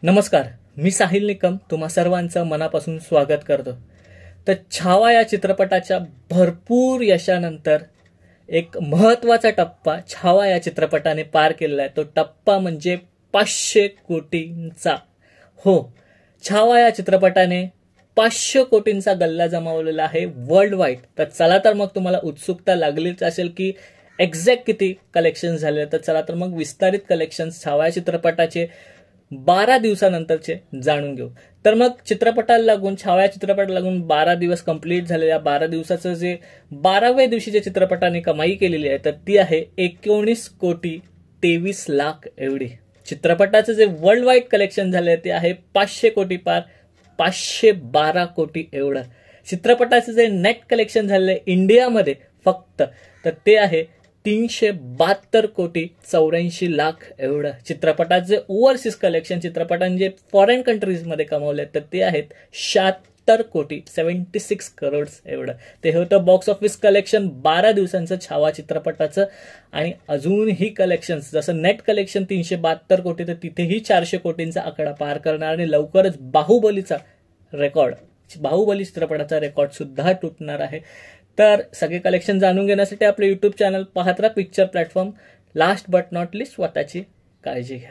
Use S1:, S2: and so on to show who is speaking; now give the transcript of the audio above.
S1: नमस्कार, मी साहिल निकम तुम्हा सर्वांचं मनापासून स्वागत करतो. तर छावा या चित्रपटाच्या भरपूर यशानंतर एक महत्त्वाचा टप्पा छावा या चित्रपटाने पार केलेला आहे. तो टप्पा म्हणजे 500 कोटींचा. हो, छावा या चित्रपटाने 500 कोटींचा गल्ला जमावलेला आहे वर्ल्ड वाईड. तर चला तर मग तुम्हाला उत्सुकता लागलीच असेल की एक्झॅक्ट किती कलेक्शन झाले. तर चला तर मग विस्तारित कलेक्शन छावा या चित्रपटाचे 12 दिवसानंतरचे जाणून घेऊ. तर मग चित्रपटाला लागून छावा चित्रपटाला लागून 12 दिवस कंप्लीट झालेल्या 12 दिवसाचं जे 12व्या दिवशी जे चित्रपटाने कमाई केलेली आहे तर ती आहे 19 कोटी 23 लाख एवढी. चित्रपटाचं जे वर्ल्ड वाईड कलेक्शन झाले ते आहे 500 कोटी पार 512 कोटी एवढं. चित्रपटाचं जे नेट कलेक्शन झालेलं आहे इंडियामध्ये फक्त तर ते आहे 372 कोटी 84 लाख एवढं. चित्रपटाचे जे ओव्हरसीज कलेक्शन चित्रपटांनी जे फॉरेन कंट्रीजमध्ये कमावले तर ते आहेत 76 कोटी 76 करोड एवढं. ते होतं बॉक्स ऑफिस कलेक्शन 12 दिवसांचं छावा चित्रपटाचं. आणि अजूनही कलेक्शन जसं नेट कलेक्शन 372 कोटी तर तिथेही 400 कोटींचा आकडा पार करणार आणि लवकरच बाहुबली चित्रपटाचा रेकॉर्ड सुद्धा तुटणार आहे. तर सगळे कलेक्शन जाणून घेण्यासाठी आपले YouTube चॅनल पाहत राहा picture platform. Last but not list स्वतःची काळजी घ्या.